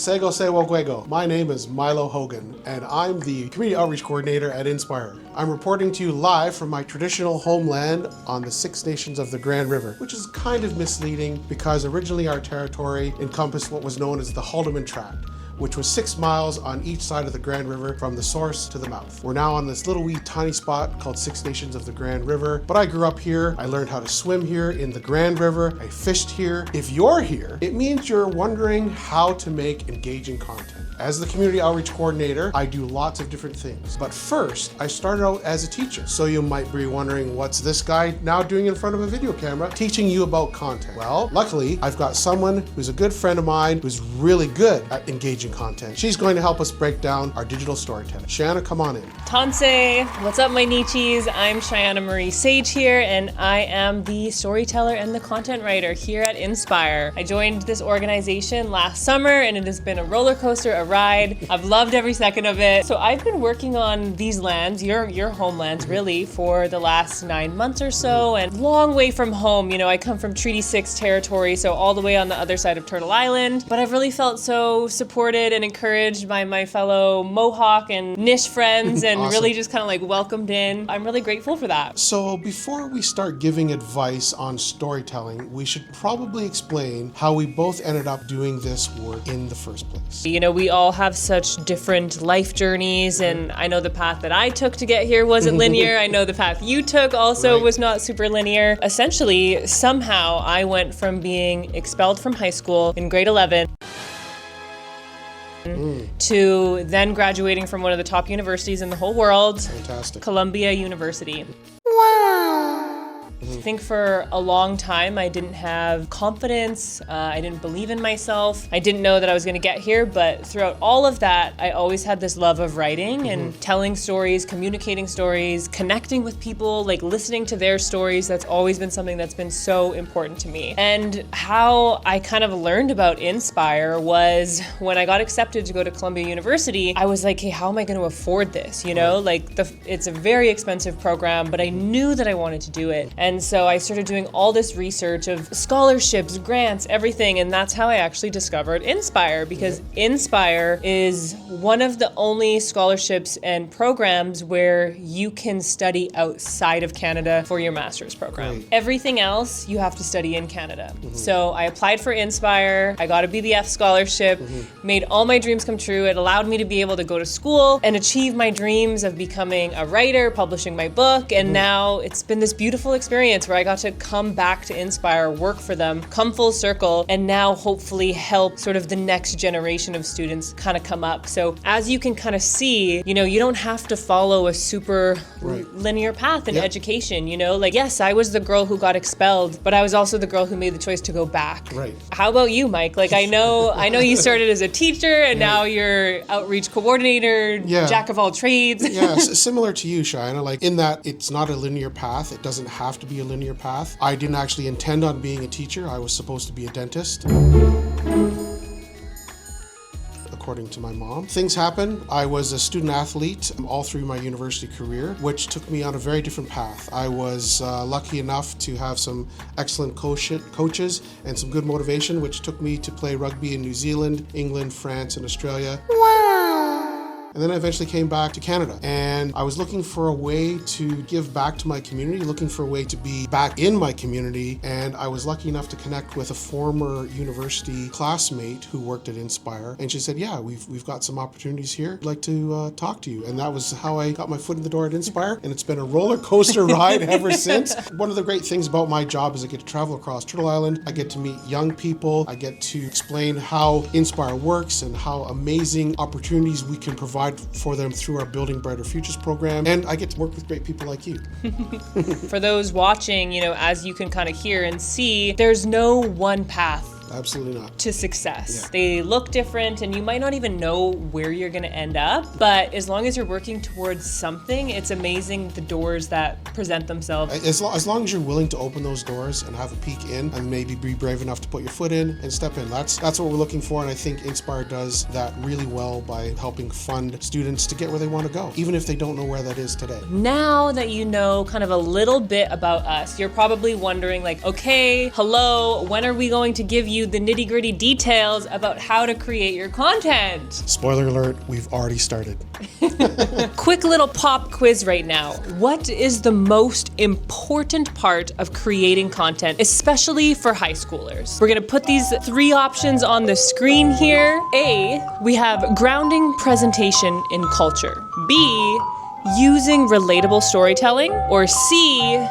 Sego Sewo Guego. My name is Milo Hogan, and I'm the Community Outreach Coordinator at Inspire. I'm reporting to you live from my traditional homeland on the Six Nations of the Grand River, which is kind of misleading because originally our territory encompassed what was known as the Haldimand Tract, which was 6 miles on each side of the Grand River from the source to the mouth. We're now on this little wee tiny spot called Six Nations of the Grand River, but I grew up here. I learned how to swim here in the Grand River. I fished here. If you're here, it means you're wondering how to make engaging content. As the Community Outreach Coordinator, I do lots of different things. But first, I started out as a teacher. So you might be wondering, what's this guy now doing in front of a video camera teaching you about content? Well, luckily, I've got someone who's a good friend of mine who's really good at engaging content. She's going to help us break down our digital storytelling. Shayana, come on in. Tanse, what's up my Nichis? I'm Shayana Marie Sage here, and I am the storyteller and the content writer here at Inspire. I joined this organization last summer, and it has been a roller coaster, a ride. I've loved every second of it. So I've been working on these lands, your homelands really, for the last 9 months or so, and long way from home. You know, I come from Treaty 6 territory, so all the way on the other side of Turtle Island, but I've really felt so supported and encouraged by my fellow Mohawk and Nish friends, and Awesome. really just kind of like welcomed in. I'm really grateful for that. So before we start giving advice on storytelling, we should probably explain how we both ended up doing this work in the first place. You know, we all have such different life journeys, and I know the path that I took to get here wasn't linear. I know the path you took also Right. was not super linear. Essentially, somehow I went from being expelled from high school in grade 11 to then graduating from one of the top universities in the whole world, Fantastic. Columbia University. I think for a long time I didn't have confidence, I didn't believe in myself, I didn't know that I was going to get here, but throughout all of that I always had this love of writing and telling stories, communicating stories, connecting with people, like listening to their stories. That's always been something that's been so important to me. And how I kind of learned about Inspire was when I got accepted to go to Columbia University. I was like, hey, how am I going to afford this? You know, like it's a very expensive program, but I knew that I wanted to do it. And so I started doing all this research of scholarships, grants, everything, and that's how I actually discovered Inspire, because Inspire is one of the only scholarships and programs where you can study outside of Canada for your master's program. Great. Everything else you have to study in Canada. So I applied for Inspire, I got a BBF scholarship, made all my dreams come true. It allowed me to be able to go to school and achieve my dreams of becoming a writer, publishing my book, and now it's been this beautiful experience where I got to come back to Inspire, work for them, come full circle, and now hopefully help sort of the next generation of students kind of come up. So as you can kind of see, you know, you don't have to follow a super linear path in education, you know? Like, yes, I was the girl who got expelled, but I was also the girl who made the choice to go back. Right. How about you, Mike? Like, I know you started as a teacher, and now you're outreach coordinator, Yeah. jack of all trades. Yeah, similar to you, Shayana, like in that it's not a linear path. It doesn't have to be a linear path. I didn't actually intend on being a teacher. I was supposed to be a dentist, according to my mom. Things happen. I was a student athlete all through my university career, which took me on a very different path. I was lucky enough to have some excellent coaches and some good motivation, which took me to play rugby in New Zealand, England, France, and Australia. And then I eventually came back to Canada, and I was looking for a way to give back to my community, looking for a way to be back in my community, and I was lucky enough to connect with a former university classmate who worked at Inspire, and she said, yeah, we've got some opportunities here. I'd like to talk to you. And that was how I got my foot in the door at Inspire, and it's been a roller coaster ride ever since. One of the great things about my job is I get to travel across Turtle Island, I get to meet young people, I get to explain how Inspire works and how amazing opportunities we can provide for them through our Building Brighter Futures program, and I get to work with great people like you. For those watching, you know, as you can kind of hear and see, there's no one path Absolutely not. to success. Yeah. They look different, and you might not even know where you're going to end up, but as long as you're working towards something, it's amazing the doors that present themselves. As long as you're willing to open those doors and have a peek in, and maybe be brave enough to put your foot in and step in. That's what we're looking for, and I think Inspire does that really well by helping fund students to get where they want to go, even if they don't know where that is today. Now that you know kind of a little bit about us, you're probably wondering like, okay, hello, when are we going to give you you the nitty-gritty details about how to create your content. Spoiler alert, we've already started. Quick little pop quiz right now. What is the most important part of creating content, especially for high schoolers? We're gonna put these 3 options on the screen here. A, we have grounding presentation in culture. B, using relatable storytelling. Or C,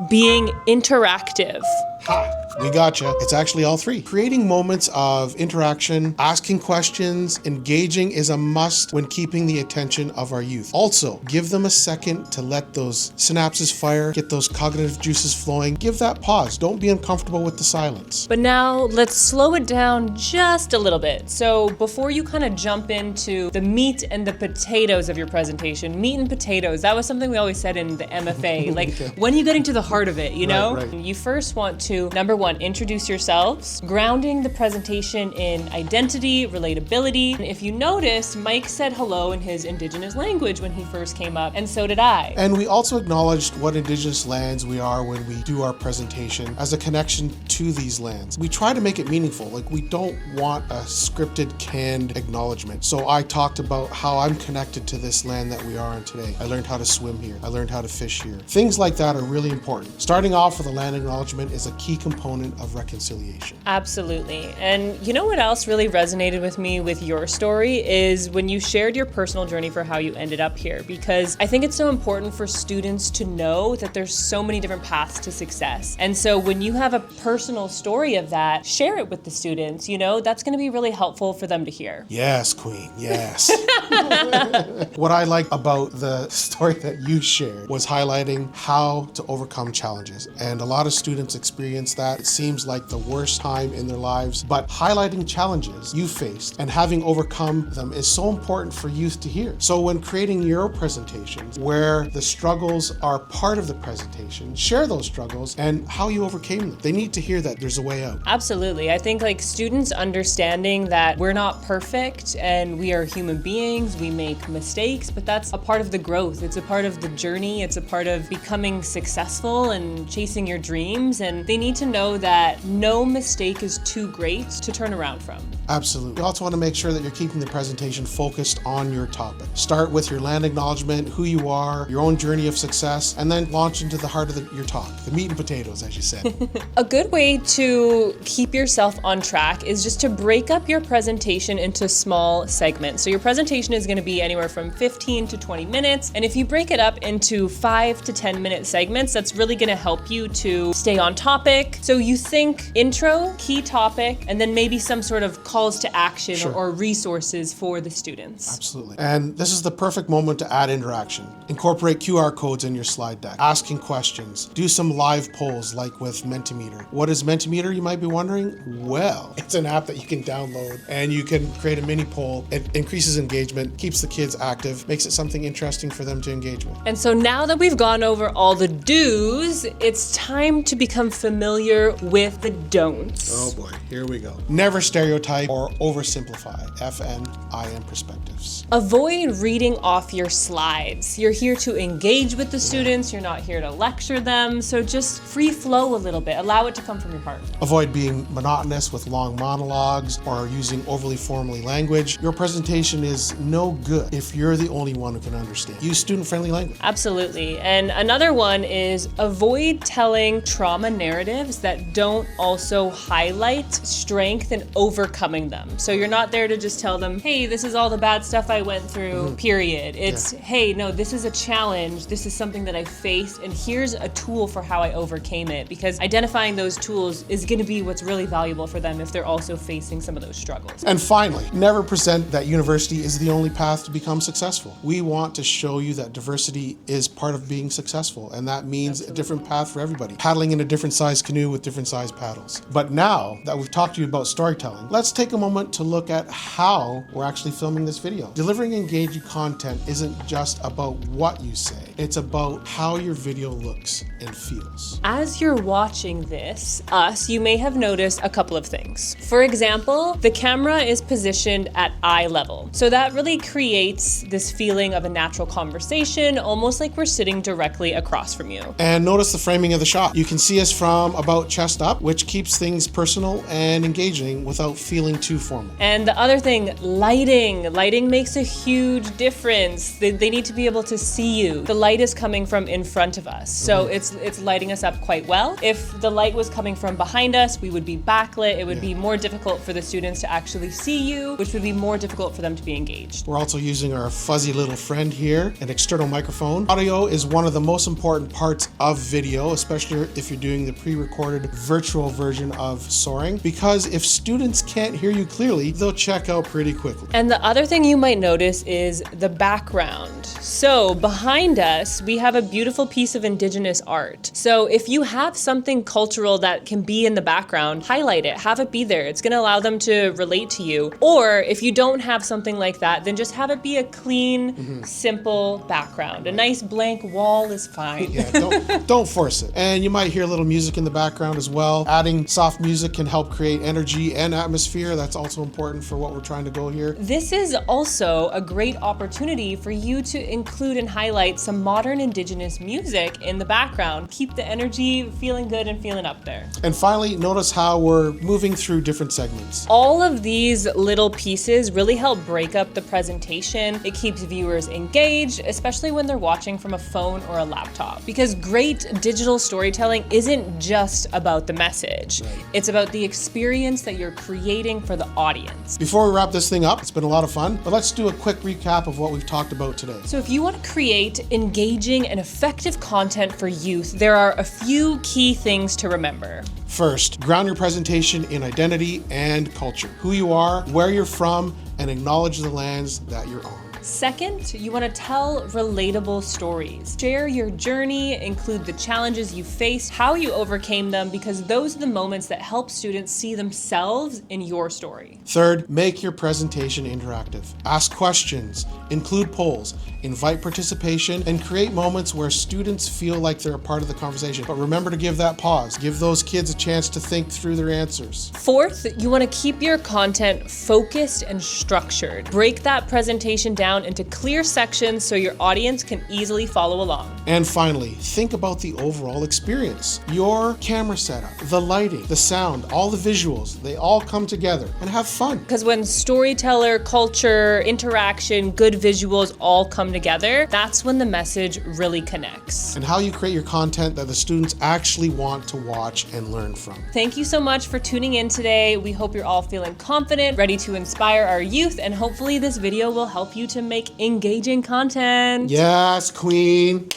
being interactive. Ha! We gotcha. It's actually all 3. Creating moments of interaction, asking questions, engaging is a must when keeping the attention of our youth. Also, give them a second to let those synapses fire, get those cognitive juices flowing. Give that pause. Don't be uncomfortable with the silence. But now let's slow it down just a little bit. So before you kind of jump into the meat and the potatoes of your presentation, meat and potatoes, that was something we always said in the MFA. Like, when are you getting to the heart of it, you know? Right. You first want to, number 1, introduce yourselves, grounding the presentation in identity, relatability. And if you noticed, Mike said hello in his Indigenous language when he first came up, and so did I. And we also acknowledged what Indigenous lands we are when we do our presentation as a connection to these lands. We try to make it meaningful. Like, we don't want a scripted, canned acknowledgement. So I talked about how I'm connected to this land that we are on today. I learned how to swim here. I learned how to fish here. Things like that are really important. Starting off with a land acknowledgement is a key component of reconciliation. Absolutely. And you know what else really resonated with me with your story is when you shared your personal journey for how you ended up here, because I think it's so important for students to know that there's so many different paths to success. And so when you have a personal story of that, share it with the students, you know, that's going to be really helpful for them to hear. Yes, Queen, yes. What I like about the story that you shared was highlighting how to overcome challenges. And a lot of students experience that. It seems like the worst time in their lives, but highlighting challenges you faced and having overcome them is so important for youth to hear. So when creating your presentations where the struggles are part of the presentation, share those struggles and how you overcame them. They need to hear that there's a way out. Absolutely. I think like students understanding that we're not perfect and we are human beings, we make mistakes, but that's a part of the growth. It's a part of the journey. It's a part of becoming successful and chasing your dreams. And they need to know that no mistake is too great to turn around from. Absolutely. You also want to make sure that you're keeping the presentation focused on your topic. Start with your land acknowledgement, who you are, your own journey of success, and then launch into the heart of your talk, the meat and potatoes, as you said. A good way to keep yourself on track is just to break up your presentation into small segments. So your presentation is going to be anywhere from 15 to 20 minutes. And if you break it up into 5 to 10 minute segments, that's really going to help you to stay on topic. So you think intro, key topic, and then maybe some sort of calls to action Sure. or resources for the students. Absolutely. And this is the perfect moment to add interaction. Incorporate QR codes in your slide deck, asking questions, do some live polls like with Mentimeter. What is Mentimeter, you might be wondering? Well, it's an app that you can download and you can create a mini poll. It increases engagement, keeps the kids active, makes it something interesting for them to engage with. And so now that we've gone over all the do's, it's time to become familiar with the don'ts. Oh boy, here we go. Never stereotype or oversimplify. FNIM perspectives. Avoid reading off your slides. You're here to engage with the students. You're not here to lecture them. So just free flow a little bit. Allow it to come from your heart. Avoid being monotonous with long monologues or using overly formally language. Your presentation is no good if you're the only one who can understand. Use student-friendly language. Absolutely. And another one is avoid telling trauma narratives that don't also highlight strength and overcoming them. So you're not there to just tell them, hey, this is all the bad stuff I went through, period. It's, hey, no, this is a challenge. This is something that I faced, and here's a tool for how I overcame it. Because identifying those tools is going to be what's really valuable for them if they're also facing some of those struggles. And finally, never present that university is the only path to become successful. We want to show you that diversity is part of being successful, and that means a different path for everybody. Paddling in a different size canoe with different size paddles. But now that we've talked to you about storytelling, let's take a moment to look at how we're actually filming this video. Delivering engaging content isn't just about what you say, it's about how your video looks and feels. As you're watching this, you may have noticed a couple of things. For example, the camera is positioned at eye level. So that really creates this feeling of a natural conversation, almost like we're sitting directly across from you. And notice the framing of the shot. You can see us from about chest up, which keeps things personal and engaging without feeling too formal. And the other thing, lighting. Lighting makes a huge difference. They need to be able to see you. The light is coming from in front of us, so it's lighting us up quite well. If the light was coming from behind us, we would be backlit. It would be more difficult for the students to actually see you, which would be more difficult for them to be engaged. We're also using our fuzzy little friend here, an external microphone. Audio is one of the most important parts of video, especially if you're doing the pre-recorded virtual version of Soaring, because if students can't hear you clearly, they'll check out pretty quickly. And the other thing you might notice is the background. So behind us, we have a beautiful piece of Indigenous art. So if you have something cultural that can be in the background, highlight it, have it be there. It's gonna allow them to relate to you. Or if you don't have something like that, then just have it be a clean, simple background. A nice blank wall is fine. Yeah, don't force it. And you might hear a little music in the background as well. Adding soft music can help create energy and atmosphere. That's also important for what we're trying to go here. This is also a great opportunity for you to include and highlight some modern Indigenous music in the background. Keep the energy feeling good and feeling up there. And finally, notice how we're moving through different segments. All of these little pieces really help break up the presentation. It keeps viewers engaged, especially when they're watching from a phone or a laptop. Because great digital storytelling isn't just about the message. It's about the experience that you're creating for the audience. Before we wrap this thing up, it's been a lot of fun, but let's do a quick recap of what we've talked about today. So if you want to create engaging and effective content for youth, there are a few key things to remember. First, ground your presentation in identity and culture. Who you are, where you're from, and acknowledge the lands that you're on. Second, you want to tell relatable stories. Share your journey, include the challenges you faced, how you overcame them, because those are the moments that help students see themselves in your story. Third, make your presentation interactive. Ask questions, include polls, invite participation, and create moments where students feel like they're a part of the conversation. But remember to give that pause. Give those kids a chance to think through their answers. Fourth, you want to keep your content focused and structured. Break that presentation down into clear sections so your audience can easily follow along. And finally, think about the overall experience. Your camera setup, the lighting, the sound, all the visuals, they all come together and have fun. Because when storyteller, culture, interaction, good visuals all come together, that's when the message really connects. And how you create your content that the students actually want to watch and learn from. Thank you so much for tuning in today. We hope you're all feeling confident, ready to inspire our youth, and hopefully this video will help you to make engaging content. Yes, Queen.